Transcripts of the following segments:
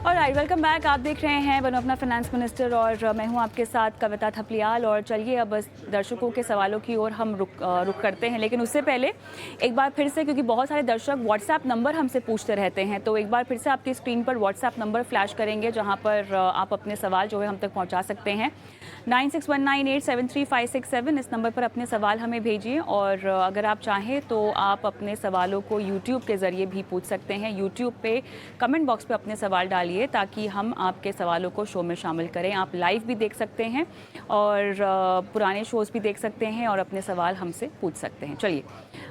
Alright, welcome back. आप देख रहे हैं बनो अपना फाइनेंस मिनिस्टर और मैं हूं आपके साथ कविता थपलियाल। और चलिए अब दर्शकों के सवालों की ओर हम रुक करते हैं, लेकिन उससे पहले एक बार फिर से, क्योंकि बहुत सारे दर्शक व्हाट्सएप नंबर हमसे पूछते रहते हैं, तो एक बार फिर से आपकी स्क्रीन पर व्हाट्सएप नंबर फ्लैश करेंगे जहां पर आप अपने सवाल जो है हम तक पहुँचा सकते हैं। 9619873567 इस नंबर पर अपने सवाल हमें भेजिए। और अगर आप चाहें तो आप अपने सवालों को यूट्यूब के ज़रिए भी पूछ सकते हैं। यूट्यूब पे कमेंट बॉक्स पे अपने सवाल डालिए ताकि हम आपके सवालों को शो में शामिल करें। आप लाइव भी देख सकते हैं और पुराने शोज़ भी देख सकते हैं और अपने सवाल हमसे पूछ सकते हैं। चलिए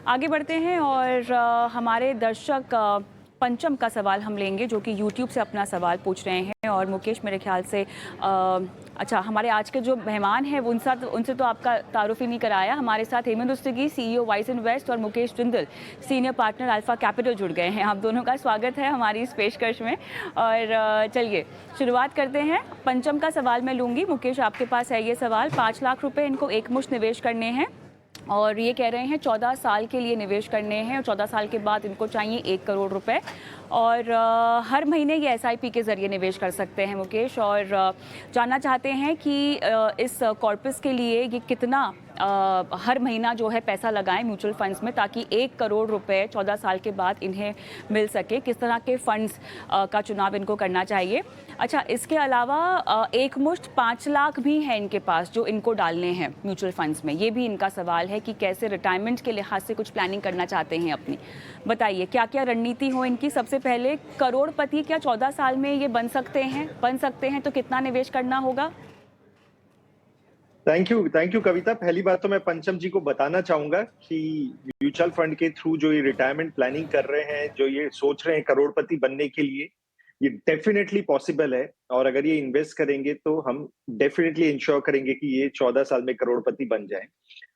आगे बढ़ते हैं और हमारे दर्शक पंचम का सवाल हम लेंगे जो कि यूट्यूब से अपना सवाल पूछ रहे हैं। और मुकेश, मेरे ख्याल से अच्छा, हमारे आज के जो मेहमान हैं उनसे तो आपका तारुफ ही नहीं कराया। हमारे साथ हेमंत उस्तगी, CEO वाइस इन्वेस्ट, और Mukesh Jindal, senior partner alpha capital, जुड़ गए हैं। आप दोनों का स्वागत है हमारी इस पेशकश में। और चलिए शुरुआत करते हैं। पंचम का सवाल मैं लूँगी। मुकेश, आपके पास है ये सवाल। 5 लाख रुपए इनको एक मुश्त निवेश करने हैं और ये कह रहे हैं 14 साल के लिए निवेश करने हैं और 14 साल के बाद इनको चाहिए 1 करोड़ रुपए। और हर महीने ये SIP के ज़रिए निवेश कर सकते हैं मुकेश। और जानना चाहते हैं कि इस कॉर्पस के लिए ये कितना हर महीना जो है पैसा लगाएं म्यूचुअल फंड्स में, ताकि 1 करोड़ रुपए 14 साल के बाद इन्हें मिल सके। किस तरह के फंड्स का चुनाव इनको करना चाहिए। अच्छा, इसके अलावा एक मुश्त 5 लाख भी हैं इनके पास जो इनको डालने हैं म्यूचुअल फंड्स में। ये भी इनका सवाल है कि कैसे रिटायरमेंट के लिहाज से कुछ प्लानिंग करना चाहते हैं अपनी। बताइए क्या क्या रणनीति हो इनकी। सबसे पहले, करोड़पति क्या 14 साल में ये बन सकते हैं तो कितना निवेश करना होगा? थैंक यू कविता। पहली बात तो मैं पंचम जी को बताना चाहूंगा कि म्यूचुअल फंड के थ्रू जो ये रिटायरमेंट प्लानिंग कर रहे हैं, जो ये सोच रहे हैं करोड़पति बनने के लिए, ये डेफिनेटली पॉसिबल है। और अगर ये इन्वेस्ट करेंगे तो हम डेफिनेटली इंश्योर करेंगे कि ये 14 साल में करोड़पति बन जाए।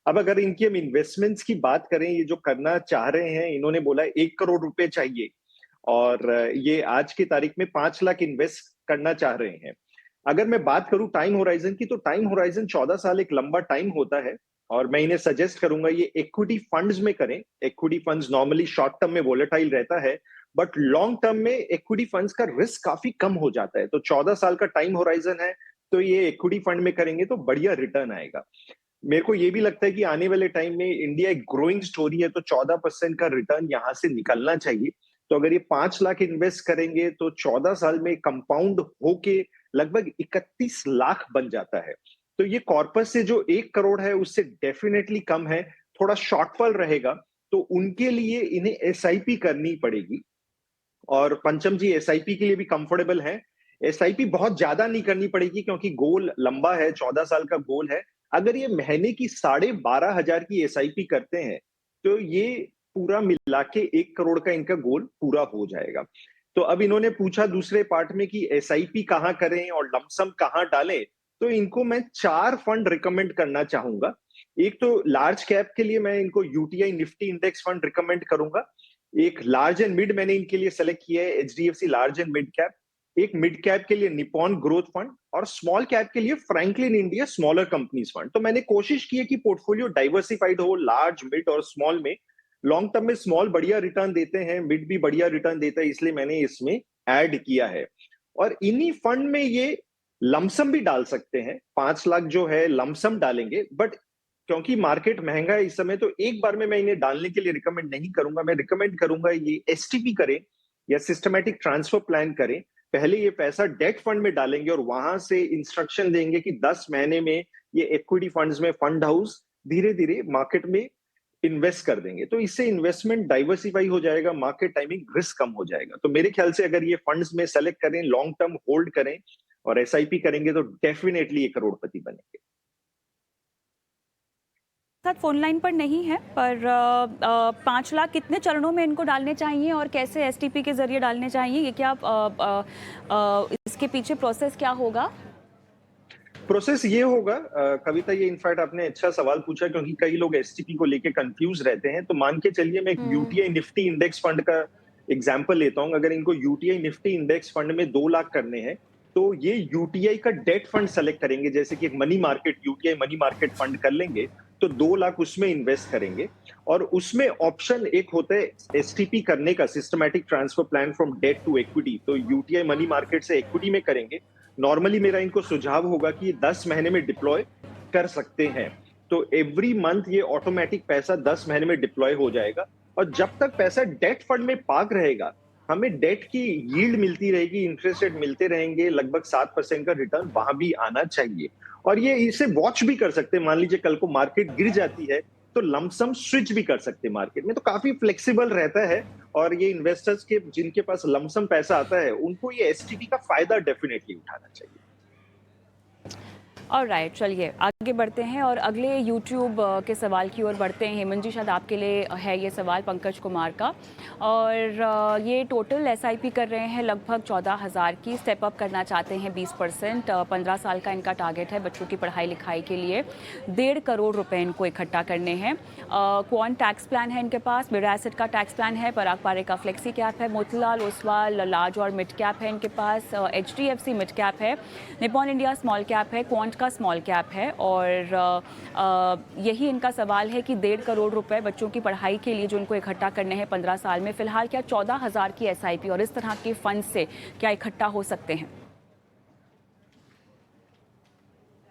अब अगर इनकी हम इन्वेस्टमेंट्स की बात करें, ये जो करना चाह रहे हैं, इन्होंने बोला 1 करोड़ रुपए चाहिए और ये आज की तारीख में 5 लाख इन्वेस्ट करना चाह रहे हैं। अगर मैं बात करूं टाइम होराइजन की, तो टाइम होराइजन 14 साल एक लंबा टाइम होता है और मैं इन्हें सजेस्ट करूंगा ये इक्विटी फंड्स में करें। Equity funds normally short term में वोलेटाइल रहता है, बट लॉन्ग टर्म में इक्विटी फंड्स का रिस्क काफी कम हो जाता है। तो 14 साल का टाइम होराइजन है, तो ये इक्विटी फंड में करेंगे तो बढ़िया रिटर्न आएगा। मेरे को ये भी लगता है कि आने वाले टाइम में इंडिया एक ग्रोइंग स्टोरी है, तो 14% का रिटर्न यहां से निकलना चाहिए। तो अगर ये 5 लाख इन्वेस्ट करेंगे तो 14 साल में कंपाउंड होके लगभग 31 लाख बन जाता है। तो ये कॉर्पस से जो 1 करोड़ है उससे डेफिनेटली कम है। थोड़ा शॉर्टफॉल रहेगा तो उनके लिए इन्हें SIP करनी पड़ेगी। और पंचम जी SIP के लिए भी कंफर्टेबल है। SIP बहुत ज्यादा नहीं करनी पड़ेगी क्योंकि गोल लंबा है, 14 साल का गोल है। अगर ये महीने की 12,500 की SIP करते हैं तो ये पूरा मिला के 1 करोड़ का इनका गोल पूरा हो जाएगा। तो अब इन्होंने पूछा दूसरे पार्ट में कि SIP कहाँ करें और लमसम कहाँ डालें, तो इनको मैं 4 फंड रिकमेंड करना चाहूंगा। एक तो लार्ज कैप के लिए मैं इनको UTI Nifty index fund recommend करूंगा। एक लार्ज एंड मिड मैंने इनके लिए सेलेक्ट किया है HDFC large and mid cap. एक मिड कैप के लिए निपॉन ग्रोथ फंड और स्मॉल कैप के लिए Franklin India smaller companies fund. तो मैंने कोशिश की है कि पोर्टफोलियो डाइवर्सिफाइड हो लार्ज, मिड और स्मॉल में। लॉन्ग टर्म में स्मॉल बढ़िया रिटर्न देते हैं, मिड भी बढ़िया रिटर्न देता है, इसलिए मैंने इसमें ऐड किया है। और इन्हीं फंड में ये लमसम भी डाल सकते हैं। 5 लाख जो है लमसम डालेंगे, बट क्योंकि मार्केट महंगा है इस समय, तो एक बार में मैं इन्हें डालने के लिए रिकमेंड नहीं करूंगा। मैं रिकमेंड करूंगा ये STP करें या सिस्टमैटिक ट्रांसफर प्लान करें। पहले ये पैसा डेट फंड में डालेंगे और वहां से इंस्ट्रक्शन देंगे कि 10 महीने में ये इक्विटी फंड्स में फंड हाउस धीरे धीरे मार्केट में इन्वेस्ट कर देंगे। तो इससे इन्वेस्टमेंट डाइवर्सिफाई हो जाएगा, मार्केट टाइमिंग रिस्क कम हो जाएगा। तो मेरे ख्याल से अगर ये फंड्स में सेलेक्ट करें, लॉन्ग टर्म होल्ड करें और SIP करेंगे तो डेफिनेटली ये करोड़पति बनेंगे। साथ फोन लाइन पर नहीं है, पर 5 लाख कितने चरणों में इनको डालने चाहिए और कैसे STP के जरिए डालने चाहिए, ये क्या इसके पीछे प्रोसेस क्या होगा? प्रोसेस ये होगा कविता, ये इनफैक्ट आपने अच्छा सवाल पूछा क्योंकि कई लोग STP को लेके कंफ्यूज रहते हैं। तो मान के चलिए मैं एक UTI निफ्टी इंडेक्स फंड का एग्जांपल लेता हूं। अगर इनको UTI निफ्टी इंडेक्स फंड में 2 लाख करने हैं तो ये UTI का डेट फंड सेलेक्ट करेंगे, जैसे कि एक money market UTI money market fund कर लेंगे तो 2 लाख उसमें इन्वेस्ट करेंगे और उसमें ऑप्शन एक होता है एसटीपी करने का, systematic transfer plan from debt to equity, तो यूटीआई मनी मार्केट से इक्विटी में करेंगे। नॉर्मली मेरा इनको सुझाव होगा कि 10 महीने में डिप्लॉय कर सकते हैं, तो एवरी मंथ ये ऑटोमेटिक पैसा 10 महीने में डिप्लॉय हो जाएगा और जब तक पैसा डेट फंड में पार्क रहेगा, हमें डेट की यील्ड मिलती रहेगी, इंटरेस्ट रेट मिलते रहेंगे, लगभग 7% का रिटर्न वहां भी आना चाहिए। और ये इसे वॉच भी कर सकते हैं, मान लीजिए कल को मार्केट गिर जाती है तो लमसम स्विच भी कर सकते हैं मार्केट में, तो काफी फ्लेक्सिबल रहता है। और ये इन्वेस्टर्स के जिनके पास लमसम पैसा आता है उनको ये एसटीपी का फायदा डेफिनेटली उठाना चाहिए। ऑलराइट, चलिए आगे बढ़ते हैं और अगले यूट्यूब के सवाल की ओर बढ़ते हैं। हेमंत जी, शायद आपके लिए है ये सवाल पंकज कुमार का, और ये टोटल एसआईपी कर रहे हैं लगभग 14,000 की, स्टेप अप करना चाहते हैं 20%। 15 साल का इनका टारगेट है, बच्चों की पढ़ाई लिखाई के लिए 1.5 करोड़ रुपए इनको इकट्ठा करने हैं। क्वांट टैक्स प्लान है इनके पास, बिड़ा एसेट का टैक्स प्लान है, पराग पारे का फ्लेक्सी कैप है, मोतीलाल ओसवाल लार्ज और मिड कैप है इनके पास, HDFC मिड कैप है, निपॉन इंडिया स्मॉल कैप है, क्वांट का स्मॉल कैप है। और यही इनका सवाल है कि 1.5 करोड़ रुपए बच्चों की पढ़ाई के लिए जो इनको इकट्ठा करने हैं 15 साल में, फिलहाल क्या 14,000 की एसआईपी और इस तरह के फंड से क्या इकट्ठा हो सकते हैं?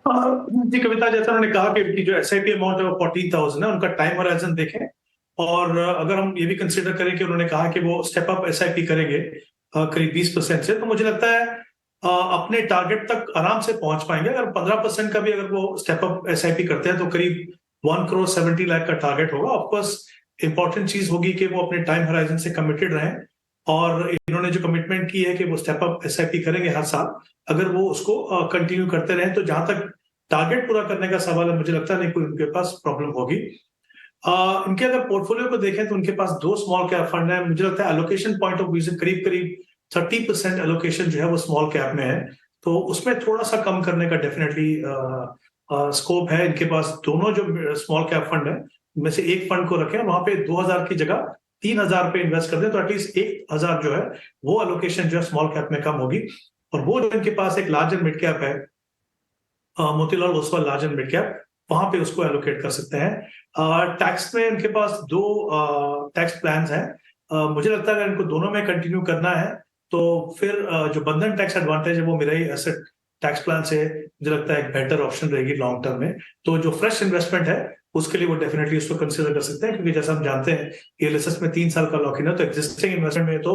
जी कविता, जैसा उन्होंने कहा कि जो एसआईपी अमाउंट है वो 14,000 है, उनका टाइम होराइजन देखें। और अगर हम ये भी कंसिडर करें कि उन्होंने कहा कि वो स्टेप अप एसआईपी करेंगे करीब 20% से, तो मुझे लगता है अपने टारगेट तक आराम से पहुंच पाएंगे। अगर 15% का भी अगर वो स्टेप अप एसआईपी करते हैं तो करीब 1 करोड़ 70 लाख का टारगेट होगा। ऑफकोर्स इंपॉर्टेंट चीज होगी कि वो अपने टाइम होराइजन से कमिटेड रहें, और इन्होंने जो कमिटमेंट की है कि वो स्टेप अप एसआईपी करेंगे हर साल, अगर वो उसको कंटिन्यू करते रहें तो जहां तक टारगेट पूरा करने का सवाल है, मुझे लगता नहीं कोई उनके पास प्रॉब्लम होगी। इनके अगर पोर्टफोलियो को देखें तो उनके पास 2 स्मॉल कैप फंड है। मुझे लगता है एलोकेशन पॉइंट ऑफ व्यू से करीब करीब 30% एलोकेशन जो है वो स्मॉल कैप में है, तो उसमें थोड़ा सा कम करने का डेफिनेटली स्कोप है। इनके पास दोनों जो स्मॉल कैप फंड है उनमें से एक फंड को रखें, वहां पे 2,000 की जगह 3,000 पे इन्वेस्ट कर दें, तो एटलीस्ट 1,000 जो है वो एलोकेशन जो है स्मॉल कैप में कम होगी। और वो जो इनके पास एक लार्ज एंड मिड कैप है, Motilal Oswal large and mid cap, वहां पे उसको एलोकेट कर सकते हैं। टैक्स में इनके पास 2 टैक्स प्लान्स हैं। मुझे लगता है अगर इनको दोनों में कंटिन्यू करना है तो फिर जो बंधन टैक्स एडवांटेज है वो मेरा ही एसेट टैक्स प्लान से मुझे लगता है एक बेटर ऑप्शन रहेगी लॉन्ग टर्म में। तो जो फ्रेश इन्वेस्टमेंट है उसके लिए वो डेफिनेटली उसको कंसिडर कर सकते हैं, क्योंकि जैसा हम जानते हैं एलएसएस में 3 साल का लॉक इन है, तो एग्जिस्टिंग इन्वेस्टमेंट में तो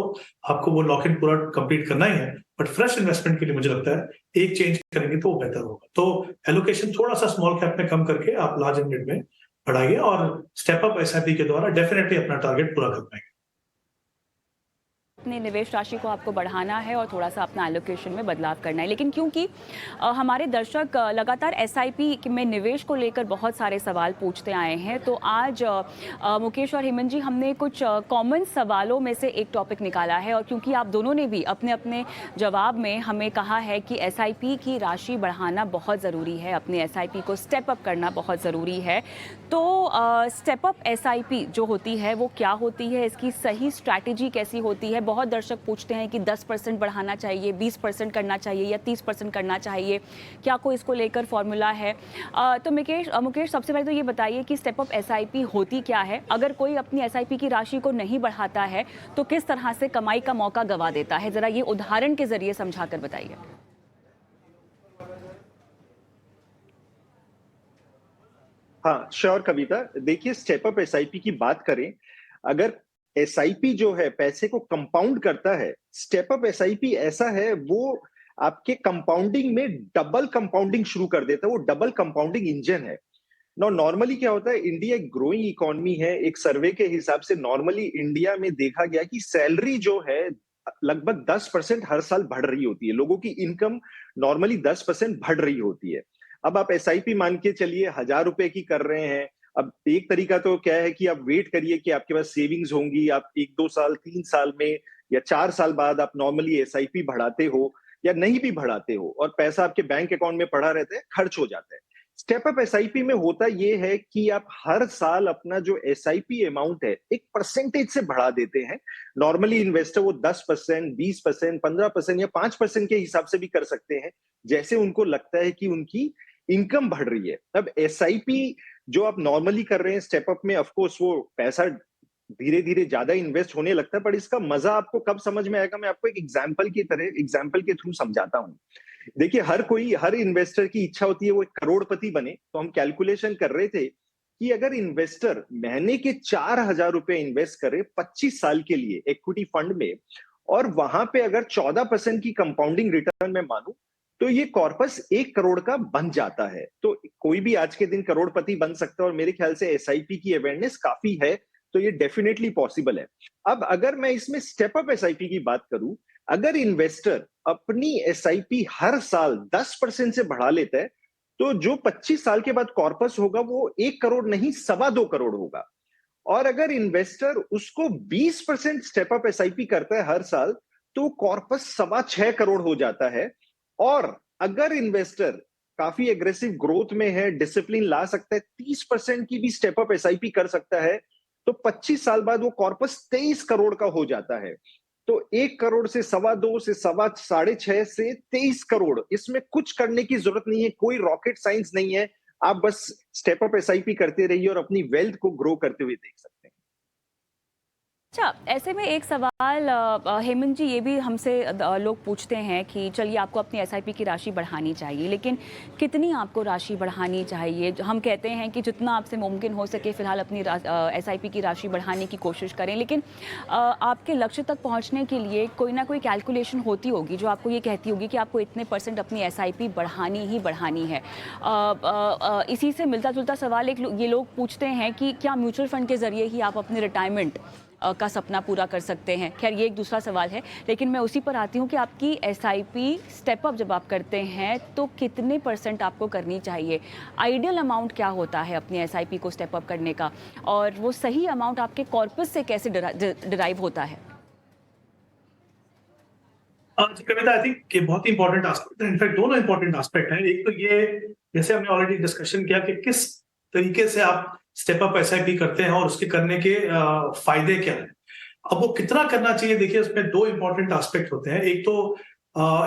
आपको वो लॉक इन पूरा कंप्लीट करना ही है, बट फ्रेश इन्वेस्टमेंट के लिए मुझे लगता है एक चेंज करेंगे तो वो बेहतर होगा। तो एलोकेशन थोड़ा सा स्मॉल कैप में कम करके आप लार्ज एंड मिड में बढ़ाइए और स्टेप अप एसआईपी के द्वारा डेफिनेटली अपना टारगेट पूरा कर पाएंगे। अपने निवेश राशि को आपको बढ़ाना है और थोड़ा सा अपना एलोकेशन में बदलाव करना है। लेकिन क्योंकि हमारे दर्शक लगातार एसआईपी में निवेश को लेकर बहुत सारे सवाल पूछते आए हैं, तो आज मुकेश और हेमंत जी, हमने कुछ कॉमन सवालों में से एक टॉपिक निकाला है। और क्योंकि आप दोनों ने भी अपने अपने जवाब में हमें कहा है कि एसआईपी की राशि बढ़ाना बहुत ज़रूरी है, अपने एसआईपी को स्टेप अप करना बहुत ज़रूरी है, तो स्टेप अप एसआईपी जो होती है वो क्या होती है, इसकी सही स्ट्रैटेजी कैसी होती है? बहुत दर्शक पूछते हैं कि 10% बढ़ाना चाहिए, 20% करना चाहिए या 30% करना चाहिए, क्या कोई इसको लेकर फॉर्मूला है? तो मुकेश, सबसे पहले तो ये बताइए कि स्टेप अप एसआईपी होती क्या है? अगर कोई अपनी एसआईपी की राशि को नहीं बढ़ाता है तो किस तरह से कमाई का मौका गंवा देता है, जरा ये उदाहरण के जरिए समझाकर बताइए। हाँ श्योर कविता, देखिए स्टेप अप एसआईपी की बात करें, अगर एसआईपी जो है पैसे को कंपाउंड करता है, स्टेप अप एसआईपी ऐसा है वो आपके कंपाउंडिंग में डबल कंपाउंडिंग शुरू कर देता है, वो डबल कंपाउंडिंग इंजन है। नॉर्मली क्या होता है, इंडिया एक ग्रोइंग इकोनॉमी है, एक सर्वे के हिसाब से नॉर्मली इंडिया में देखा गया कि सैलरी जो है लगभग 10% हर साल बढ़ रही होती है, लोगों की इनकम नॉर्मली 10% बढ़ रही होती है। अब आप एसआईपी मान के चलिए 1,000 रुपए की कर रहे हैं, अब एक तरीका तो क्या है कि आप वेट करिए कि आपके पास सेविंग्स होंगी, आप 1-2 साल 3 साल में या 4 साल बाद आप नॉर्मली एसआईपी बढ़ाते हो या नहीं भी बढ़ाते हो और पैसा आपके बैंक अकाउंट में पड़ा रहता है, खर्च हो जाता है। स्टेप अप एसआईपी में होता यह है कि आप हर साल अपना जो एसआईपी अमाउंट है एक परसेंटेज से बढ़ा देते हैं। नॉर्मली इन्वेस्टर वो 10%, 20%, 15% या 5% के हिसाब से भी कर सकते हैं, जैसे उनको लगता है कि उनकी इनकम बढ़ रही है। अब एसआईपी जो आप नॉर्मली कर रहे हैं स्टेप अप में, ऑफ कोर्स वो पैसा धीरे धीरे ज्यादा इन्वेस्ट होने लगता है, पर इसका मजा आपको कब समझ में आएगा, मैं आपको एक एग्जाम्पल के थ्रू समझाता हूँ। देखिए, हर इन्वेस्टर की इच्छा होती है वो एक करोड़पति बने। तो हम कैलकुलेशन कर रहे थे कि अगर इन्वेस्टर महीने के 4,000 रुपए इन्वेस्ट करे 25 साल के लिए इक्विटी फंड में, और वहां पे अगर 14% की कंपाउंडिंग रिटर्न में मानूं, तो ये कॉर्पस 1 करोड़ का बन जाता है। तो कोई भी आज के दिन करोड़पति बन सकता है, और मेरे ख्याल से एसआईपी की अवेयरनेस काफी है, तो ये डेफिनेटली पॉसिबल है। अब अगर मैं इसमें स्टेप अप एसआईपी की बात करूं, अगर इन्वेस्टर अपनी एसआईपी हर साल 10% से बढ़ा लेता है, तो जो 25 साल के बाद कॉर्पस होगा वो 1 करोड़ नहीं 2.25 करोड़ होगा। और अगर इन्वेस्टर उसको 20% स्टेप अप एसआईपी करता है हर साल, तो कॉर्पस 6.25 करोड़ हो जाता है। और अगर इन्वेस्टर काफी एग्रेसिव ग्रोथ में है, डिसिप्लिन ला सकता है, 30% की भी स्टेप अप एसआईपी कर सकता है, तो 25 साल बाद वो कॉर्पस 23 करोड़ का हो जाता है। तो 1 करोड़ से 2.25 से 6.5 से 23 करोड़, इसमें कुछ करने की जरूरत नहीं है, कोई रॉकेट साइंस नहीं है। आप बस स्टेप अप एसआईपी करते रहिए और अपनी वेल्थ को ग्रो करते हुए देख सकते हैं। अच्छा, ऐसे में एक सवाल हेमंत जी, ये भी हमसे लोग पूछते हैं कि चलिए आपको अपनी एसआईपी की राशि बढ़ानी चाहिए, लेकिन कितनी आपको राशि बढ़ानी चाहिए? हम कहते हैं कि जितना आपसे मुमकिन हो सके फिलहाल अपनी एसआईपी की राशि बढ़ाने की कोशिश करें, लेकिन आपके लक्ष्य तक पहुंचने के लिए कोई ना कोई कैलकुलेशन होती होगी जो आपको ये कहती होगी कि आपको इतने % अपनी एसआईपी बढ़ानी ही बढ़ानी है। इसी से मिलता जुलता सवाल ये लोग पूछते हैं कि क्या म्यूचुअल फंड के जरिए ही आप अपने रिटायरमेंट का सपना पूरा कर सकते हैं? खैर, ये एक दूसरा सवाल है, लेकिन मैं उसी पर आती हूँ कि आपकी एसआईपी स्टेप अप जब आप करते हैं तो कितने % आपको करनी चाहिए? आइडियल अमाउंट क्या होता है अपनी एसआईपी को स्टेप अप करने का, और वो सही अमाउंट आपके कॉर्पस से कैसे डिराइव होता है? कविता, आई थिंक ये बहुत ही इंपॉर्टेंट एस्पेक्ट है। इनफैक्ट दोनों इंपॉर्टेंट एस्पेक्ट हैं। एक तो ये, जैसे हमने ऑलरेडी डिस्कशन किया कि किस तरीके से आप स्टेप अप एसआईपी करते हैं और उसके करने के फायदे क्या हैं। अब वो कितना करना चाहिए, देखिए उसमें 2 इंपॉर्टेंट एस्पेक्ट होते हैं। एक तो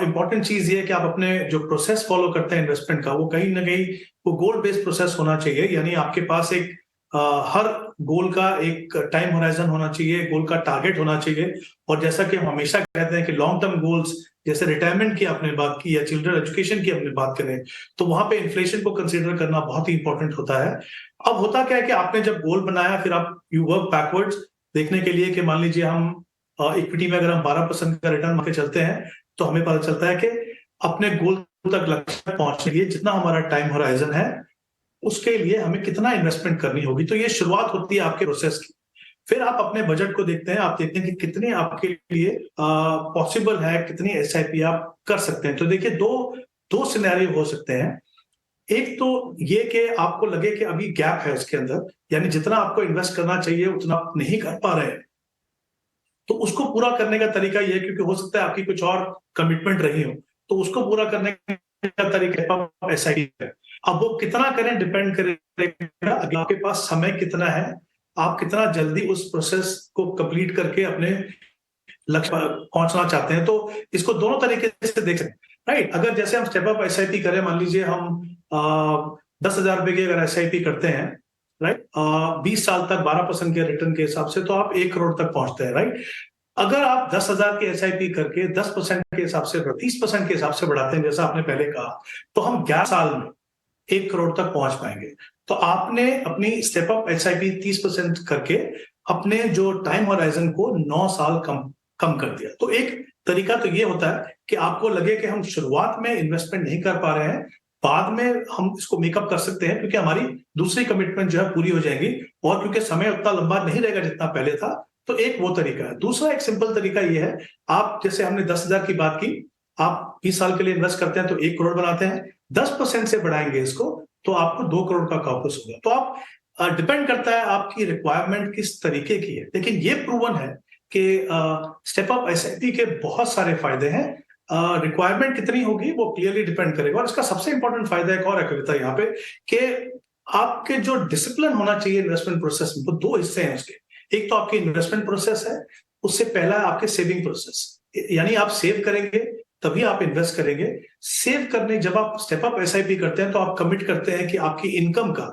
इंपॉर्टेंट चीज ये है कि आप अपने जो प्रोसेस फॉलो करते हैं इन्वेस्टमेंट का, वो कहीं ना कहीं वो गोल बेस्ड प्रोसेस होना चाहिए। यानी आपके पास एक हर गोल का एक टाइम होराइजन होना चाहिए, गोल का टारगेट होना चाहिए। और जैसा कि हम हमेशा कहते हैं कि लॉन्ग टर्म गोल्स, जैसे रिटायरमेंट की आपने बात की या चिल्ड्रन एजुकेशन की अपने बात करें, तो वहां पे इन्फ्लेशन को कंसीडर करना बहुत ही इंपॉर्टेंट होता है। अब होता क्या है कि आपने जब गोल बनाया, फिर आप यू वर्क बैकवर्ड्स देखने के लिए कि मान लीजिए हम इक्विटी में अगर हम 12% का रिटर्न मार के चलते हैं, तो हमें पता चलता है कि अपने गोल तक लक्ष्य पहुंचने के लिए जितना हमारा टाइम होराइजन है, उसके लिए हमें कितना इन्वेस्टमेंट करनी होगी। तो ये शुरुआत होती है आपके प्रोसेस की। फिर आप अपने बजट को देखते हैं, आप देखते हैं कि कितने आपके लिए पॉसिबल है, कितनी एसआईपी आप कर सकते हैं। तो देखिए दो सिनेरियो हो सकते हैं। एक तो ये कि आपको लगे कि अभी गैप है उसके अंदर, यानी जितना आपको इन्वेस्ट करना चाहिए उतना आप नहीं कर पा रहे हैं, तो उसको पूरा करने का तरीका ये है, क्योंकि हो सकता है आपकी कुछ और कमिटमेंट रही हो, तो उसको पूरा करने का तरीका एसआईपी है। अब वो कितना करें डिपेंड करेगा अगर आपके पास समय कितना है, आप कितना जल्दी उस प्रोसेस को कंप्लीट करके अपने लक्ष्य पर पहुंचना चाहते हैं। तो इसको दोनों तरीके से देख सकते हैं, राइट। अगर जैसे हम स्टेप अप एसआईपी करें, मान लीजिए हम 10,000 रुपए की अगर एसआईपी करते हैं, राइट, 20 साल तक 12% के रिटर्न के हिसाब से, तो आप 1 करोड़ तक पहुंचते हैं, राइट। अगर आप 10,000 की एसआईपी करके 10% के हिसाब से, 30% के हिसाब से बढ़ाते हैं, जैसा आपने पहले कहा, तो हम 11 साल में 1 करोड़ तक पहुंच पाएंगे। तो आपने अपनी स्टेप अप एसआईपी 30% करके अपने जो टाइम होराइजन को 9 साल कम कर दिया। तो एक तरीका तो ये होता है कि आपको लगे कि हम शुरुआत में इन्वेस्टमेंट नहीं कर पा रहे हैं, बाद में हम इसको मेकअप कर सकते हैं, क्योंकि हमारी दूसरी कमिटमेंट जो है पूरी हो जाएंगी, और क्योंकि समय उतना लंबा नहीं रहेगा जितना पहले था। तो एक वो तरीका है। दूसरा एक सिंपल तरीका ये है, आप जैसे हमने 10,000 की बात की, आप 20 साल के लिए इन्वेस्ट करते हैं तो 1 करोड़ बनाते हैं, 10% से बढ़ाएंगे इसको तो आपको 2 करोड़ का कॉर्पस होगा। तो आप डिपेंड करता है आपकी रिक्वायरमेंट किस तरीके की है। लेकिन ये प्रूवन है कि स्टेप अप एसआईपी के बहुत सारे फायदे हैं। रिक्वायरमेंट कितनी होगी वो क्लियरली डिपेंड करेगा। और इसका सबसे इंपॉर्टेंट फायदा एक और है कविता यहाँ पे, कि आपके जो डिसिप्लिन होना चाहिए इन्वेस्टमेंट प्रोसेस में, वो 2 हिस्से हैं उसके। एक तो आपकी इन्वेस्टमेंट प्रोसेस है, उससे पहला है आपके सेविंग प्रोसेस, यानी आप सेव करेंगे तभी आप इन्वेस्ट करेंगे। सेव करने, जब आप स्टेप अप एसआईपी करते हैं तो आप कमिट करते हैं कि आपकी इनकम का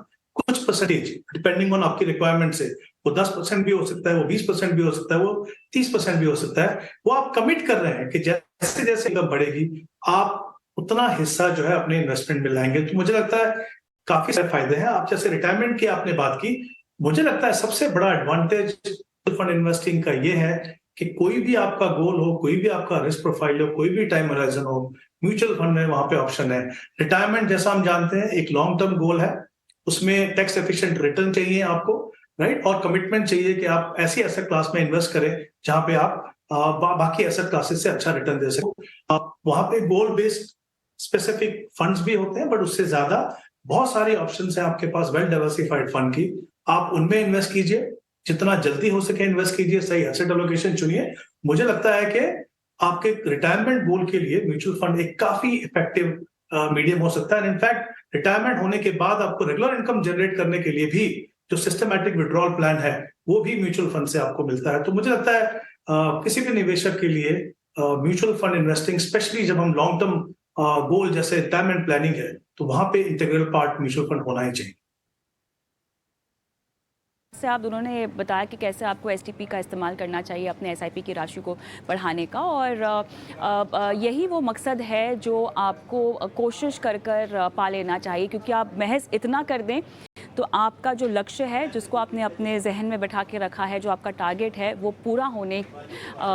कुछ परसेंटेज डिपेंडिंग ऑन आपकी रिक्वायरमेंट से, वो 10% भी हो सकता है, वो 20% भी हो सकता है, वो 30% भी हो सकता है, वो आप कमिट कर रहे हैं कि जैसे जैसे इनकम बढ़ेगी आप उतना हिस्सा जो है अपने इन्वेस्टमेंट में लाएंगे। तो मुझे लगता है काफी सारे फायदे हैं। आप जैसे रिटायरमेंट की आपने बात की, मुझे लगता है सबसे बड़ा एडवांटेज फंड इन्वेस्टिंग का ये है कि कोई भी आपका गोल हो, कोई भी आपका रिस्क प्रोफाइल हो, कोई भी टाइम होराइजन हो, म्यूचुअल फंड में वहां पे ऑप्शन है। रिटायरमेंट जैसा हम जानते हैं एक लॉन्ग टर्म गोल है, उसमें टैक्स एफिशिएंट रिटर्न चाहिए आपको, राइट, और कमिटमेंट चाहिए कि आप ऐसी एसेट क्लास में इन्वेस्ट करें जहां पे आप बाकी एसेट क्लासेस से अच्छा रिटर्न दे सको। आप वहां पे गोल बेस्ड स्पेसिफिक फंड्स भी होते हैं, बट उससे ज्यादा बहुत सारे ऑप्शंस हैं आपके पास वेल डाइवर्सिफाइड फंड की। आप उनमें इन्वेस्ट कीजिए, जितना जल्दी हो सके इन्वेस्ट कीजिए, सही एसेट एलोकेशन चुनिए। मुझे लगता है कि आपके रिटायरमेंट गोल के लिए म्यूचुअल फंड एक काफी इफेक्टिव मीडियम हो सकता है। इनफैक्ट रिटायरमेंट होने के बाद आपको रेगुलर इनकम जनरेट करने के लिए भी जो सिस्टमैटिक विड्रॉल प्लान है वो भी म्यूचुअल फंड से आपको मिलता है। तो मुझे लगता है किसी भी निवेशक के लिए म्यूचुअल फंड इन्वेस्टिंग, स्पेशली जब हम लॉन्ग टर्म गोल जैसे रिटायरमेंट प्लानिंग है, तो वहां पे इंटीग्रल पार्ट म्यूचुअल फंड होना ही चाहिए। से आप दोनों ने बताया कि कैसे आपको एसटीपी का इस्तेमाल करना चाहिए अपने एसआईपी की राशि को बढ़ाने का, और यही वो मकसद है जो आपको कोशिश कर पा लेना चाहिए, क्योंकि आप महज इतना कर दें तो आपका जो लक्ष्य है, जिसको आपने अपने जहन में बैठा के रखा है, जो आपका टारगेट है, वो पूरा होने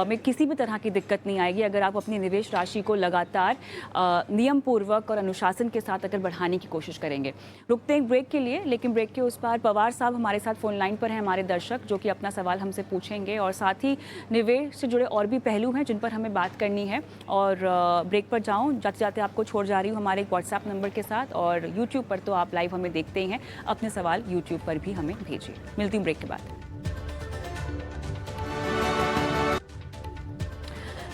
में किसी भी तरह की दिक्कत नहीं आएगी अगर आप अपनी निवेश राशि को लगातार नियम पूर्वक और अनुशासन के साथ अगर बढ़ाने की कोशिश करेंगे। रुकते हैं ब्रेक के लिए, लेकिन ब्रेक के उस पार पवार साहब हमारे साथ फोन लाइन पर हैं, हमारे दर्शक, जो कि अपना सवाल हमसे पूछेंगे, और साथ ही निवेश से जुड़े और भी पहलू हैं जिन पर हमें बात करनी है। और ब्रेक पर जाऊँ जाते जाते आपको छोड़ जा रही हूँ हमारे व्हाट्सएप नंबर के साथ, और यूट्यूब पर तो आप लाइव हमें देखते ही हैं, अपने सवाल यूट्यूब पर भी हमें भेजिए। मिलती हूँ ब्रेक के बाद।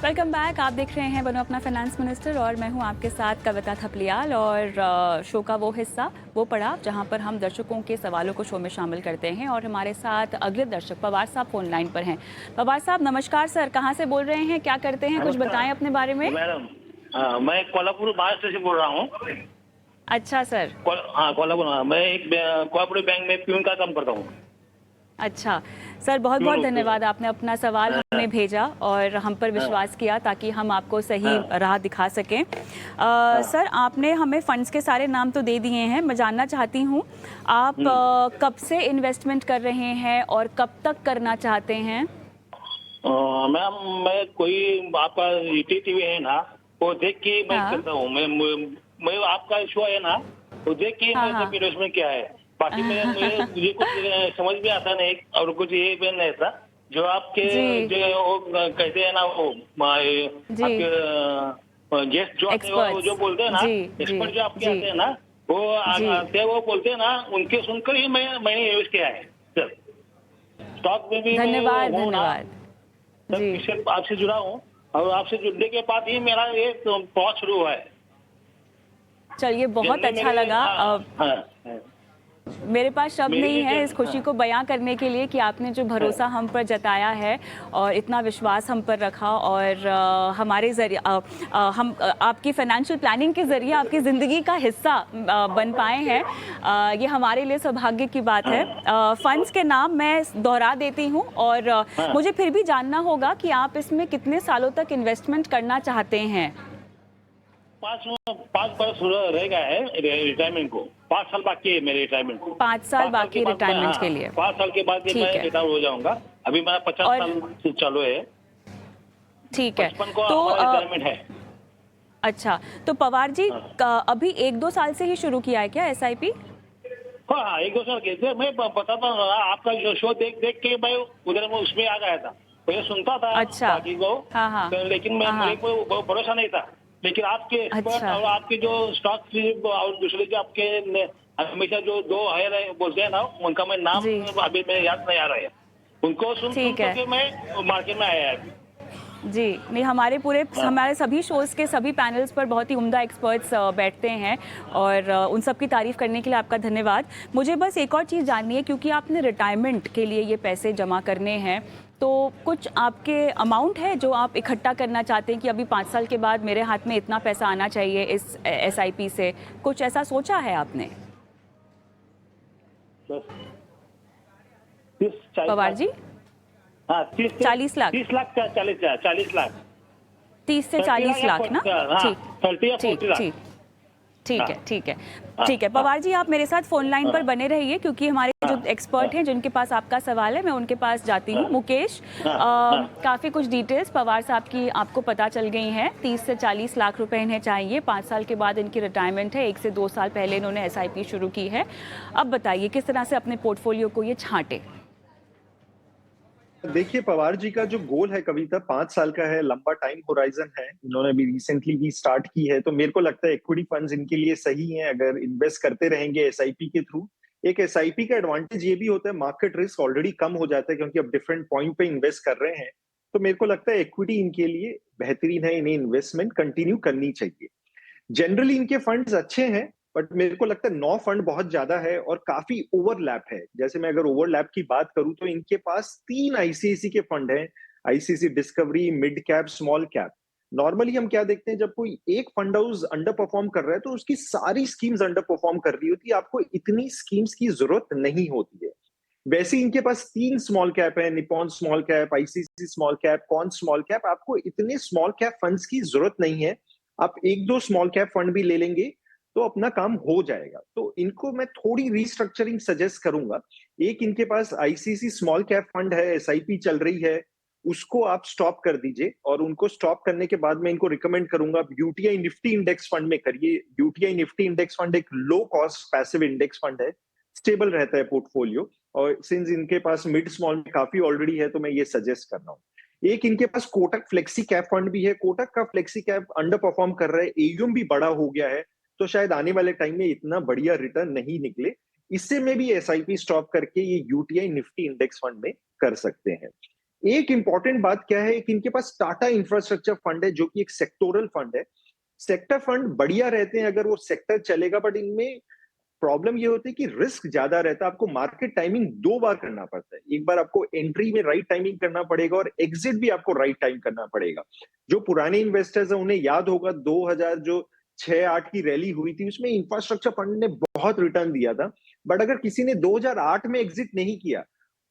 Welcome back. आप देख रहे हैं बनो अपना फाइनेंस मिनिस्टर, और मैं हूं आपके साथ कविता थपलियाल, और शो का वो हिस्सा, वो पड़ाव जहां पर हम दर्शकों के सवालों को शो में शामिल करते हैं। और हमारे साथ अगले दर्शक पवार साहब फोन लाइन पर हैं। पवार साहब नमस्कार सर, कहां से बोल रहे हैं, क्या करते हैं, कुछ बताएं अपने बारे में। मैडम मैं कोल्हापुर महाराष्ट्र से बोल रहा हूँ। अच्छा सर। हाँ कोल्हापुर, मैं एक कोऑपरेटिव बैंक में प्यून का काम करता हूँ। अच्छा सर, बहुत बहुत धन्यवाद, आपने अपना सवाल हमें भेजा और हम पर विश्वास किया ताकि हम आपको सही राह दिखा सकें। सर, आपने हमें फंड्स के सारे नाम तो दे दिए हैं, मैं जानना चाहती हूँ आप कब से इन्वेस्टमेंट कर रहे हैं और कब तक करना चाहते हैं। मैम मैं कोई आपका टीवी है ना, वो देख के मैं करता हूँ। मैं आपका शो है ना, वो देख के मैं इन्वेस्टमेंट क्या है, बाकी मुझे कुछ समझ में आता नहीं, और कुछ ये भी नहीं था जो आपके जो कहते हैं ना, वो आपके गेस्ट जो आते हैं वो जो बोलते हैं ना, एक्सपर्ट जो आपके आते हैं ना, वो आते हैं, वो बोलते हैं ना, उनके सुनकर ही मैंने यूज किया है सर। स्टॉक में भी धन्यवाद सर, आपसे जुड़ा हूँ, और आपसे जुड़ने के बाद ही मेरा ये पहुंच शुरू हुआ है। चलिए, बहुत अच्छा लगा। मेरे पास शब्द नहीं है इस खुशी को बयां करने के लिए कि आपने जो भरोसा हम पर जताया है और इतना विश्वास हम पर रखा, और हमारे जरिए हम आपकी फाइनेंशियल प्लानिंग के जरिए आपकी ज़िंदगी का हिस्सा बन पाए हैं। ये हमारे लिए सौभाग्य की बात है। फंड्स के नाम मैं दोहरा देती हूँ, और मुझे फिर भी जानना होगा कि आप इसमें कितने सालों तक इन्वेस्टमेंट करना चाहते हैं। 5 वर्ष रहेगा है रिटायरमेंट को, 5 साल बाकी है मेरे रिटायरमेंट को। 5 साल बाकी रिटायरमेंट के लिए। 5 साल के बाद मैं रिटायर हो जाऊंगा। अभी मेरा 50 साल चालू है। ठीक है, तो रिटायरमेंट है। अच्छा, तो पवार जी अभी 1-2 साल से ही शुरू किया है क्या SIP? हाँ, 1-2 साल के। मैं बताता हूँ, आपका जो शो देख के मैं उधर में उसमें आ गया था, मैं सुनता था। अच्छा। बाकी को, लेकिन मेरे को भरोसा नहीं था। लेकिन आपके एक्सपर्ट और आपके जो स्टॉक और दूसरे जो आपके हमेशा जो 2 हायर बोलते हैं ना, उनका मैं नाम अभी मेरे याद नहीं आ रहा है, उनको सुन के मैं मार्केट में आया है। जी नहीं, हमारे सभी शोज़ के सभी पैनल्स पर बहुत ही उम्दा एक्सपर्ट्स बैठते हैं, और उन सब की तारीफ़ करने के लिए आपका धन्यवाद। मुझे बस एक और चीज़ जाननी है, क्योंकि आपने रिटायरमेंट के लिए ये पैसे जमा करने हैं, तो कुछ आपके अमाउंट है जो आप इकट्ठा करना चाहते हैं कि अभी 5 साल के बाद मेरे हाथ में इतना पैसा आना चाहिए इस SIP से, कुछ ऐसा सोचा है आपने? पवार जी, हाँ 40 लाख, 30 लाख का 40 लाख 30 से 40 लाख ना? ठीक 30 या 40 लाख। ठीक ठीक है, हाँ। ठीक है, ठीक है। पवार जी, आप मेरे साथ फोन लाइन पर बने रहिए, क्योंकि हमारे जो एक्सपर्ट हैं जिनके पास आपका सवाल है, मैं उनके पास जाती हूँ। मुकेश, काफ़ी कुछ डिटेल्स पवार साहब की आपको पता चल गई हैं। 30 से 40 लाख रुपए इन्हें चाहिए, 5 साल के बाद इनकी रिटायरमेंट है, 1 से 2 साल पहले इन्होंने SIP शुरू की है। अब बताइए किस तरह से अपने पोर्टफोलियो को ये छांटे। देखिए, पवार जी का जो गोल है कविता, 5 साल का है, लंबा टाइम होराइजन है। इन्होंने अभी रिसेंटली भी स्टार्ट की है, तो मेरे को लगता है इक्विटी फंड्स इनके लिए सही है अगर इन्वेस्ट करते रहेंगे SIP के थ्रू। एक SIP का एडवांटेज ये भी होता है, मार्केट रिस्क ऑलरेडी कम हो जाता है क्योंकि अब डिफरेंट पॉइंट पे इन्वेस्ट कर रहे हैं। तो मेरे को लगता है इक्विटी इनके लिए बेहतरीन है, इन्हें इन्वेस्टमेंट कंटिन्यू करनी चाहिए। जनरली इनके फंड्स अच्छे हैं, बट मेरे को लगता है 9 फंड बहुत ज्यादा है और काफी ओवरलैप है। जैसे मैं अगर ओवरलैप की बात करूं तो इनके पास 3 ICICI के फंड हैं, ICICI discovery, mid cap, small cap. Normally हम क्या देखते हैं, जब कोई एक फंड हाउस अंडर परफॉर्म कर रहा है तो उसकी सारी स्कीम्स अंडर परफॉर्म कर रही होती है, आपको इतनी स्कीम्स की जरूरत नहीं होती है। वैसे इनके पास 3 स्मॉल कैप है, Nippon small cap, ICICI small cap, Quant small cap. आपको इतने स्मॉल कैप फंड्स की जरूरत नहीं है, आप 1-2 स्मॉल कैप फंड भी ले लेंगे तो अपना काम हो जाएगा। तो इनको मैं थोड़ी रीस्ट्रक्चरिंग सजेस्ट करूंगा। एक इनके पास ICICI स्मॉल कैप फंड है, SIP चल रही है, उसको आप स्टॉप कर दीजिए। और उनको स्टॉप करने के बाद मैं इनको रिकमेंड करूंगा UTI निफ्टी इंडेक्स फंड में करिए। UTI निफ्टी इंडेक्स फंड एक low cost passive index fund है, स्टेबल रहता है पोर्टफोलियो। और सिंस इनके पास मिड स्मॉल में काफी ऑलरेडी है, तो मैं ये सजेस्ट कर रहा हूँ। एक इनके पास कोटक फ्लेक्सी कैप फंड भी है। कोटक का फ्लेक्सी कैप अंडर परफॉर्म कर रहा है, AUM भी बड़ा हो गया है, तो शायद आने वाले टाइम में इतना बढ़िया रिटर्न नहीं निकले। इससे में भी SIP स्टॉप करके ये UTI निफ्टी इंडेक्स फंड में कर सकते हैं। एक इंपॉर्टेंट बात क्या है, कि इनके पास टाटा इंफ्रास्ट्रक्चर फंड है जो कि एक सेक्टोरल फंड है। सेक्टर फंड बढ़िया रहते हैं अगर वो सेक्टर चलेगा, बट इनमें प्रॉब्लम ये होती है कि रिस्क ज्यादा रहता है। आपको मार्केट टाइमिंग 2 बार करना पड़ता है, एक बार आपको एंट्री में राइट टाइमिंग करना पड़ेगा और एग्जिट भी आपको राइट टाइम करना पड़ेगा। जो पुराने इन्वेस्टर्स हैं उन्हें याद होगा 2000 जो 6-8 की रैली हुई थी, उसमें इंफ्रास्ट्रक्चर फंड ने बहुत रिटर्न दिया था। बट अगर किसी ने 2008 में एग्जिट नहीं किया,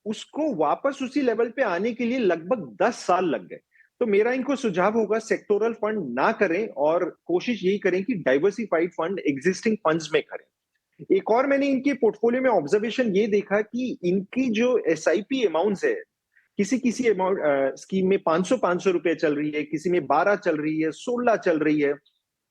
उसको वापस उसी लेवल पे आने के लिए लगभग 10 साल लग गए। तो मेरा इनको सुझाव होगा सेक्टोरल फंड ना करें और कोशिश यही करें कि डाइवर्सिफाइड फंड एग्जिस्टिंग फंड्स में करें। एक और मैंने इनके पोर्टफोलियो में ऑब्जर्वेशन ये देखा कि इनकी जो SIP अमाउंट्स है, किसी किसी अमाउंट स्कीम में 500 रुपए चल रही है, किसी में 12 चल रही है, 16 चल रही है,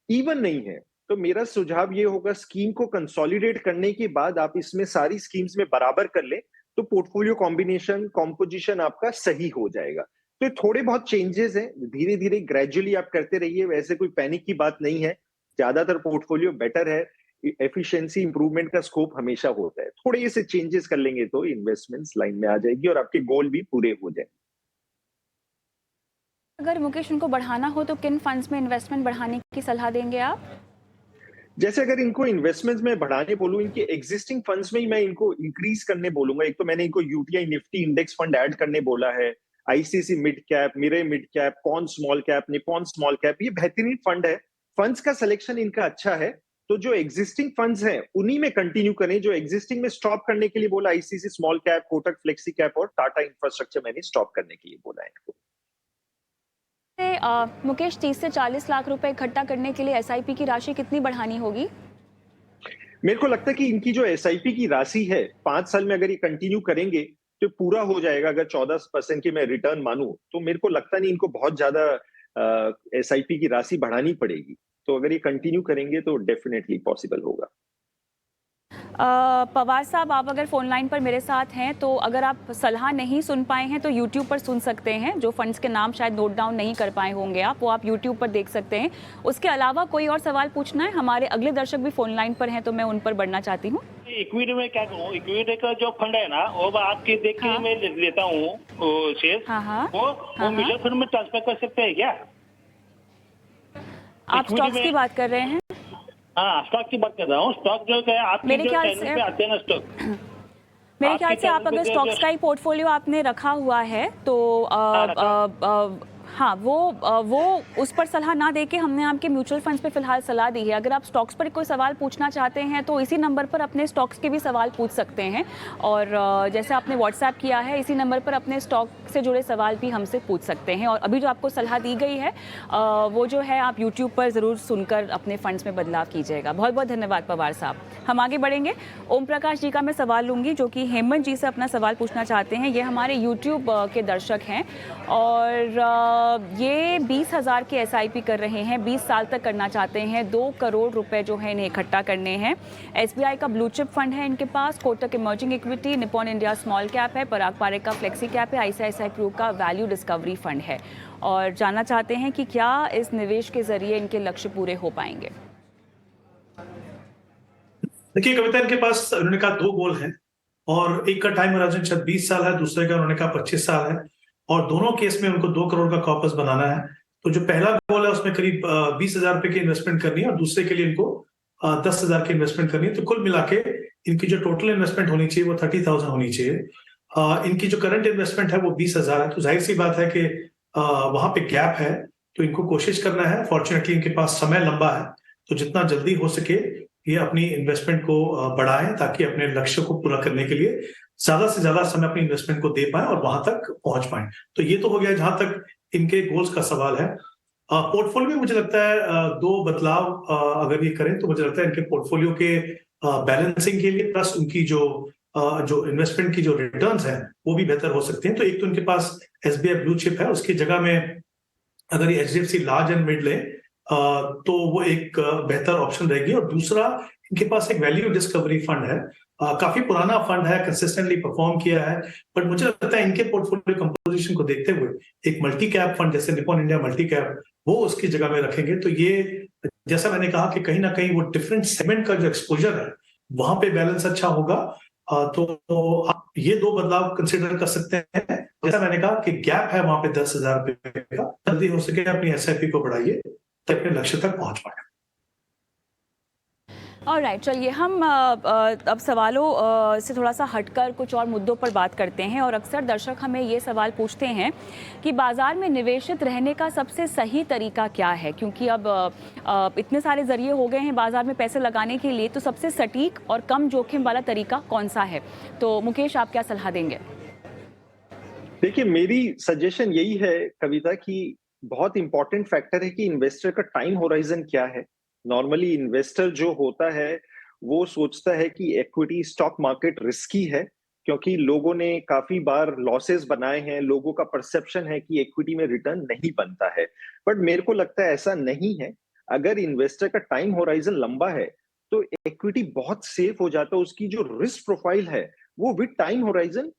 इवन नहीं है। तो मेरा सुझाव ये होगा, स्कीम को कंसोलिडेट करने के बाद आप इसमें सारी स्कीम्स में बराबर कर ले, तो पोर्टफोलियो कॉम्बिनेशन कॉम्पोजिशन आपका सही हो जाएगा। तो ये थोड़े बहुत चेंजेस हैं, धीरे धीरे ग्रेजुअली आप करते रहिए, वैसे कोई पैनिक की बात नहीं है। ज्यादातर पोर्टफोलियो बेटर है, एफिशिएंसी इंप्रूवमेंट का स्कोप हमेशा होता है। थोड़े से चेंजेस कर लेंगे तो इन्वेस्टमेंट्स लाइन में आ जाएगी और आपके गोल भी पूरे हो जाएंगे। अगर मुकेश उनको बढ़ाना हो तो किन फंड्स में इन्वेस्टमेंट बढ़ाने की सलाह देंगे आप? जैसे अगर इनको इन्वेस्टमेंट्स में बढ़ाने बोलूं, इनके एग्जिस्टिंग फंड्स में ही मैं इनको इंक्रीज करने बोलूंगा। एक तो मैंने इनको UTI Nifty index fund add करने बोला है, ICICI mid cap, Mirae mid cap, Quant small cap, Nippon small cap, ये बेहतरीन फंड है। फंड्स का सिलेक्शन इनका अच्छा है, तो जो एग्जिस्टिंग फंड्स हैं उन्हीं में कंटिन्यू करें। जो एग्जिस्टिंग में स्टॉप करने के लिए बोला, ICICI small cap, Kotak flexi cap और टाटा इंफ्रास्ट्रक्चर मैंने स्टॉप करने के लिए बोला है इनको। मुकेश, 30 से 40 लाख रुपए इकट्ठा करने के लिए SIP की राशि कितनी बढ़ानी होगी? मेरे को लगता है कि इनकी जो SIP की राशि है, 5 साल में अगर ये कंटिन्यू करेंगे तो पूरा हो जाएगा। अगर 14% की मैं रिटर्न मानूं, तो मेरे को लगता नहीं इनको बहुत ज्यादा SIP की राशि बढ़ानी पड़ेगी। तो अगर ये कंटिन्यू करेंगे तो डेफिनेटली पॉसिबल होगा। पवार साहब, आप अगर फोन लाइन पर मेरे साथ हैं तो अगर आप सलाह नहीं सुन पाए हैं तो YouTube पर सुन सकते हैं। जो फंड्स के नाम शायद नोट डाउन नहीं कर पाए होंगे आप, वो आप YouTube पर देख सकते हैं। उसके अलावा कोई और सवाल पूछना है? हमारे अगले दर्शक भी फोन लाइन पर हैं तो मैं उन पर बढ़ना चाहती हूँ। इक्विटी में क्या कहूँ, इक्विटी का जो फंड है ना, वो आपके देख के मैं लेता हूँ शेयर, वो म्यूचुअल फंड में ट्रांसफर कर सकते हैं क्या? आप स्टॉक्स की बात कर रहे हैं? हाँ, स्टॉक की बात कर रहा हूँ। स्टॉक जो है आपके मेरे ख्याल से आते हैं ना स्टॉक, मेरे ख्याल से आप अगर स्टॉक्स का ही पोर्टफोलियो आपने रखा हुआ है तो हाँ, वो उस पर सलाह ना देके हमने आपके म्यूचुअल फंड्स पे फ़िलहाल सलाह दी है। अगर आप स्टॉक्स पर कोई सवाल पूछना चाहते हैं तो इसी नंबर पर अपने स्टॉक्स के भी सवाल पूछ सकते हैं, और जैसे आपने व्हाट्सएप किया है, इसी नंबर पर अपने स्टॉक से जुड़े सवाल भी हमसे पूछ सकते हैं। और अभी जो आपको सलाह दी गई है वो जो है आप यूट्यूब पर ज़रूर सुनकर अपने फंड्स में बदलाव कीजिएगा। बहुत बहुत धन्यवाद पवार साहब। हम आगे बढ़ेंगे। ओम प्रकाश जी का मैं सवाल लूँगी, जो कि हेमंत जी से अपना सवाल पूछना चाहते हैं। ये हमारे यूट्यूब के दर्शक हैं और ये 20,000 की SIP कर रहे हैं, 20 साल तक करना चाहते हैं। 2 करोड़ रुपए जो है इन्हें इकट्ठा करने हैं। SBI का ब्लू चिप फंड है इनके पास, Kotak emerging equity, Nippon India small cap है, पराग पारेख का फ्लेक्सी कैप है, ICICI प्रू का वैल्यू डिस्कवरी फंड है, और जानना चाहते हैं कि क्या इस निवेश के जरिए इनके लक्ष्य पूरे हो पाएंगे। देखिए कविता, इनके पास उन्होंने कहा 2 गोल हैं और एक का टाइम होराइजन शायद 20 साल है, दूसरे का उन्होंने कहा 25 साल है, और दोनों केस में उनको 2 करोड़ का कॉर्पस बनाना है। तो जो पहला गोल है उसमें करीब 20,000 रुपए की इन्वेस्टमेंट करनी है और दूसरे के लिए इनको 10,000 की इन्वेस्टमेंट करनी है। तो कुल मिला के इनकी जो टोटल इन्वेस्टमेंट होनी चाहिए वो 30,000 होनी चाहिए। इनकी जो करंट इन्वेस्टमेंट है वो 20,000 है। तो जाहिर सी बात है कि वहां पे गैप है, तो इनको कोशिश करना है। फॉर्चुनेटली इनके पास समय लंबा है, तो जितना जल्दी हो सके ये अपनी इन्वेस्टमेंट को बढ़ाएं ताकि अपने लक्ष्य को पूरा करने के लिए ज्यादा से ज्यादा समय अपनी इन्वेस्टमेंट को दे पाए और वहां तक पहुंच पाए। तो ये तो हो गया जहां तक इनके गोल्स का सवाल है। पोर्टफोलियो में मुझे लगता है 2 बदलाव अगर ये करें तो मुझे लगता है इनके पोर्टफोलियो के बैलेंसिंग के लिए प्लस उनकी जो इन्वेस्टमेंट की जो रिटर्न्स हैं वो भी बेहतर हो सकते हैं। तो एक तो इनके पास SBI ब्लू चिप है, उसकी जगह में अगर ये HDFC लार्ज एंड मिड ले तो वो एक बेहतर ऑप्शन रहेगी। और दूसरा, इनके पास एक वैल्यू डिस्कवरी फंड है, काफी पुराना फंड है, कंसिस्टेंटली परफॉर्म किया है, बट मुझे लगता है इनके पोर्टफोलियो कंपोजिशन को देखते हुए एक मल्टी कैप फंड जैसे निपॉन इंडिया मल्टी कैप वो उसकी जगह में रखेंगे। तो ये, जैसा मैंने कहा कि कहीं ना कहीं वो डिफरेंट सेगमेंट का जो एक्सपोजर है वहां पे बैलेंस अच्छा होगा। तो आप ये 2 बदलाव कंसिडर कर सकते हैं। जैसा मैंने कहा कि गैप है वहां पे 10,000 रुपए का, जल्दी हो सके अपनी SIP को बढ़ाइए ताकि अपने लक्ष्य तक पहुंच पाए। ऑलराइट, चलिए हम अब सवालों से थोड़ा सा हटकर कुछ और मुद्दों पर बात करते हैं। और अक्सर दर्शक हमें ये सवाल पूछते हैं कि बाज़ार में निवेशित रहने का सबसे सही तरीका क्या है, क्योंकि अब इतने सारे जरिए हो गए हैं बाज़ार में पैसे लगाने के लिए, तो सबसे सटीक और कम जोखिम वाला तरीका कौन सा है? तो मुकेश, आप क्या सलाह देंगे? देखिए, मेरी सजेशन यही है कविता कि बहुत इंपॉर्टेंट फैक्टर है कि इन्वेस्टर का टाइम होराइजन क्या है। नॉर्मली इन्वेस्टर जो होता है वो सोचता है कि इक्विटी स्टॉक मार्केट रिस्की है, क्योंकि लोगों ने काफी बार लॉसेस बनाए हैं, लोगों का परसेप्शन है कि इक्विटी में रिटर्न नहीं बनता है। बट मेरे को लगता है ऐसा नहीं है। अगर इन्वेस्टर का टाइम होराइजन लंबा है तो इक्विटी बहुत सेफ हो जाता है। उसकी जो रिस्क प्रोफाइल है वो विद टाइम होराइजन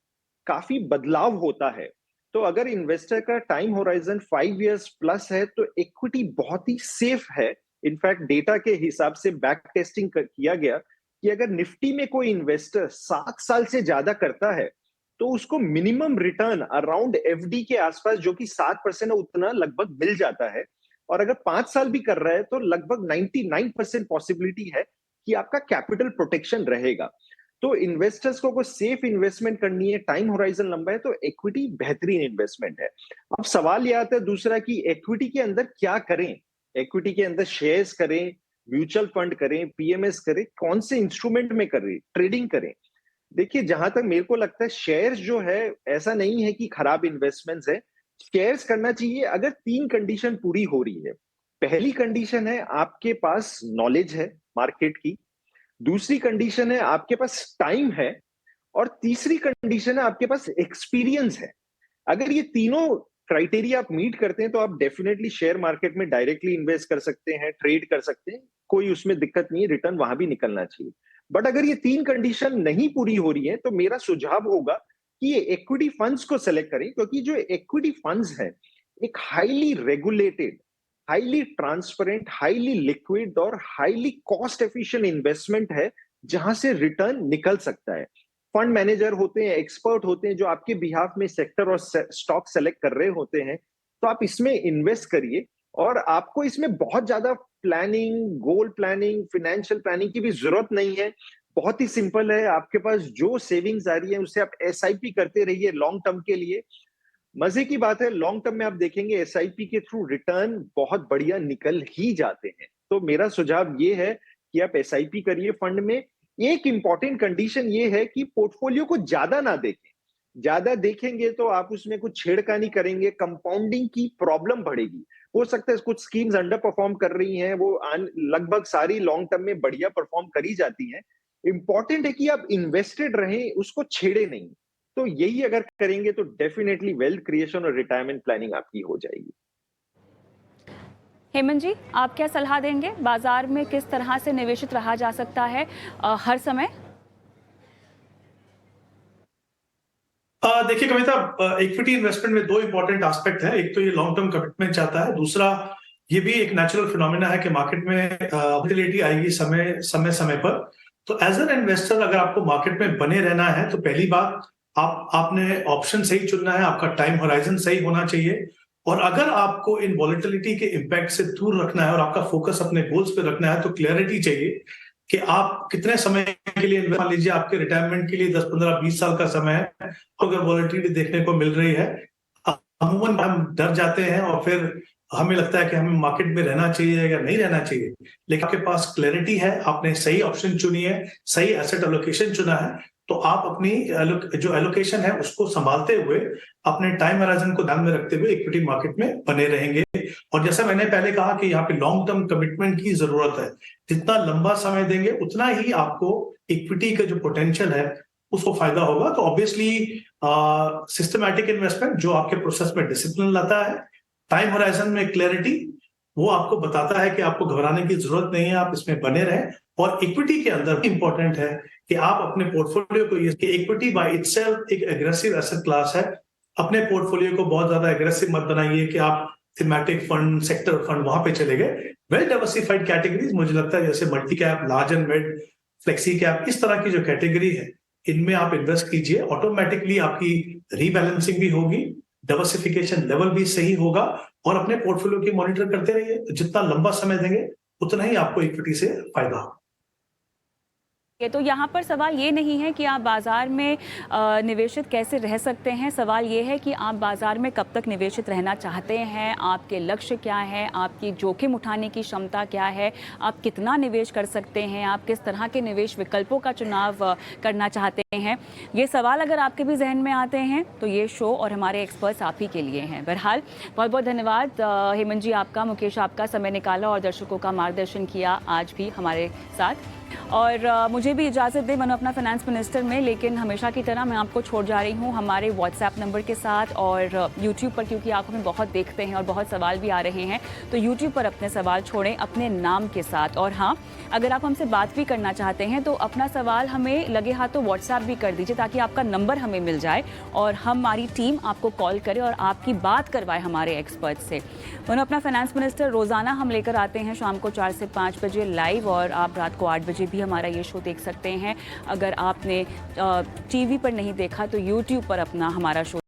काफी बदलाव होता है। तो अगर इन्वेस्टर का टाइम होराइजन 5 इयर्स प्लस है तो इक्विटी बहुत ही सेफ है। इनफैक्ट डेटा के हिसाब से बैक टेस्टिंग किया गया कि अगर निफ्टी में कोई इन्वेस्टर 7 साल से ज्यादा करता है तो उसको मिनिमम रिटर्न अराउंड FD के आसपास जो कि 7% है उतना लगभग मिल जाता है। और अगर 5 साल भी कर रहा है तो लगभग 99% पॉसिबिलिटी है कि आपका कैपिटल प्रोटेक्शन रहेगा। तो इन्वेस्टर्स को सेफ इन्वेस्टमेंट करनी है, टाइम होराइजन लंबा है, तो इक्विटी बेहतरीन इन्वेस्टमेंट है। अब सवाल ये आता है दूसरा कि इक्विटी के अंदर क्या करें। इक्विटी के अंदर शेयर्स करें, म्यूचुअल फंड करें, PMS करें, कौन से इंस्ट्रूमेंट में करें, ट्रेडिंग करें। देखिए, जहां तक मेरे को लगता है शेयर्स जो है ऐसा नहीं है कि खराब इन्वेस्टमेंट्स है। शेयर्स करना चाहिए अगर 3 कंडीशन पूरी हो रही है। पहली कंडीशन है आपके पास नॉलेज है मार्केट की, दूसरी कंडीशन है आपके पास टाइम है, और तीसरी कंडीशन है आपके पास एक्सपीरियंस है। अगर ये तीनों क्राइटेरिया आप मीट करते हैं तो आप डेफिनेटली शेयर मार्केट में डायरेक्टली इन्वेस्ट कर सकते हैं, ट्रेड कर सकते हैं, कोई उसमें दिक्कत नहीं है, रिटर्न वहां भी निकलना चाहिए। बट अगर ये 3 कंडीशन नहीं पूरी हो रही है तो मेरा सुझाव होगा कि ये इक्विटी फंड्स को सेलेक्ट करें, क्योंकि जो इक्विटी फंड्स है एक highly regulated, highly transparent, highly liquid और हाईली कॉस्ट एफिशिएंट इन्वेस्टमेंट है जहां से रिटर्न निकल सकता है। फंड मैनेजर होते हैं, एक्सपर्ट होते हैं जो आपके बिहाफ में सेक्टर और स्टॉक सेलेक्ट कर रहे होते हैं। तो आप इसमें इन्वेस्ट करिए और आपको इसमें बहुत ज्यादा planning, goal planning, financial planning की भी जरूरत नहीं है। बहुत ही सिंपल है, आपके पास जो सेविंग्स आ रही है उससे आप SIP करते रहिए लॉन्ग टर्म के लिए। मजे की बात है, लॉन्ग टर्म में आप देखेंगे एसआईपी के थ्रू रिटर्न बहुत बढ़िया निकल ही जाते हैं। तो मेरा सुझाव ये है कि आप एसआईपी करिए फंड में। एक इंपॉर्टेंट कंडीशन ये है कि पोर्टफोलियो को ज्यादा ना देखें। ज्यादा देखेंगे तो आप उसमें कुछ छेड़खानी करेंगे, कंपाउंडिंग की प्रॉब्लम बढ़ेगी। हो सकता है कुछ स्कीम्स अंडर परफॉर्म कर रही हैं, वो लगभग सारी लॉन्ग टर्म में बढ़िया परफॉर्म करी जाती हैं। इंपॉर्टेंट है कि आप इन्वेस्टेड रहें, उसको छेड़े नहीं। तो यही अगर करेंगे तो डेफिनेटली वेल्थ क्रिएशन और रिटायरमेंट प्लानिंग आपकी हो जाएगी। हेमंत जी, आप क्या सलाह देंगे? बाजार में किस तरह से निवेशित रहा जा सकता है हर समय? देखिए कविता, इक्विटी इन्वेस्टमेंट में दो इंपॉर्टेंट एस्पेक्ट है। एक तो ये लॉन्ग टर्म कमिटमेंट चाहता है, दूसरा ये भी एक नेचुरल फिनोमेना है कि मार्केट में वोलेटिलिटी आएगी समय पर। तो एज एन इन्वेस्टर अगर आपको मार्केट में बने रहना है तो पहली बात आपने ऑप्शन सही चुनना है, आपका टाइम होराइजन सही होना चाहिए। और अगर आपको इन वॉलेटिलिटी के इम्पैक्ट से दूर रखना है और आपका फोकस अपने गोल्स पे रखना है तो क्लैरिटी चाहिए कि आप कितने समय के लिए, मान लीजिए आपके रिटायरमेंट के लिए 10, 15, 20 साल का समय है, तो अगर वॉलेटिलिटी देखने को मिल रही है, अमूमन हम डर जाते हैं और फिर हमें लगता है कि हमें मार्केट में रहना चाहिए या नहीं रहना चाहिए। लेकिन आपके पास क्लैरिटी है, आपने सही ऑप्शन चुनी है, सही एसेट एलोकेशन चुना है, तो आप अपनी जो एलोकेशन है उसको संभालते हुए अपने टाइम होराइजन को ध्यान में रखते हुए इक्विटी मार्केट में बने रहेंगे। और जैसा मैंने पहले कहा कि यहाँ पे लॉन्ग टर्म कमिटमेंट की जरूरत है। जितना लंबा समय देंगे उतना ही आपको इक्विटी का जो पोटेंशियल है उसको फायदा होगा। तो ऑब्वियसली सिस्टमैटिक इन्वेस्टमेंट जो आपके प्रोसेस में डिसिप्लिन लाता है, टाइम होराइजन में क्लैरिटी, वो आपको बताता है कि आपको घबराने की जरूरत नहीं है, आप इसमें बने रहें। और इक्विटी के अंदर इंपॉर्टेंट है कि आप अपने पोर्टफोलियो को, इक्विटी बाय इटसेल्फ एक एग्रेसिव एसेट क्लास है, अपने पोर्टफोलियो को बहुत ज्यादा एग्रेसिव मत बनाइए कि आप थीमेटिक फंड, सेक्टर फंड वहां पे चले गए। वेल डाइवर्सिफाइड कैटेगरीज मुझे लगता है जैसे multi cap, large and mid, flexi cap, इस तरह की जो कैटेगरी है इनमें आप इन्वेस्ट कीजिए। ऑटोमेटिकली आपकी रीबैलेंसिंग भी होगी, डाइवर्सिफिकेशन लेवल भी सही होगा और अपने पोर्टफोलियो की मॉनिटर करते रहिए। जितना लंबा समय देंगे उतना ही आपको इक्विटी से फायदा होगा। ये तो यहाँ पर सवाल ये नहीं है कि आप बाज़ार में निवेशित कैसे रह सकते हैं। सवाल ये है कि आप बाज़ार में कब तक निवेशित रहना चाहते हैं, आपके लक्ष्य क्या है, आपकी जोखिम उठाने की क्षमता क्या है, आप कितना निवेश कर सकते हैं, आप किस तरह के निवेश विकल्पों का चुनाव करना चाहते हैं। ये सवाल अगर आपके भी जहन में आते हैं तो ये शो और हमारे एक्सपर्ट्स आप ही के लिए हैं। बहरहाल बहुत बहुत धन्यवाद हेमंत जी आपका, मुकेश आपका, समय निकाला और दर्शकों का मार्गदर्शन किया आज भी हमारे साथ। और मुझे भी इजाज़त दें मनो अपना फाइनेंस मिनिस्टर में, लेकिन हमेशा की तरह मैं आपको छोड़ जा रही हूँ हमारे व्हाट्सएप नंबर के साथ और यूट्यूब पर, क्योंकि आप हमें बहुत देखते हैं और बहुत सवाल भी आ रहे हैं, तो यूट्यूब पर अपने सवाल छोड़ें अपने नाम के साथ। और हाँ, अगर आप हमसे बात भी करना चाहते हैं तो अपना सवाल हमें लगे हाथों व्हाट्सएप भी कर दीजिए ताकि आपका नंबर हमें मिल जाए और हमारी टीम आपको कॉल करे और आपकी बात करवाए हमारे एक्सपर्ट से। मनो अपना फाइनेंस मिनिस्टर रोज़ाना हम लेकर आते हैं शाम को 4 से 5 बजे लाइव, और आप रात को 8 बजे भी हमारा ये शो देख सकते हैं। अगर आपने टीवी पर नहीं देखा तो यूट्यूब पर अपना हमारा शो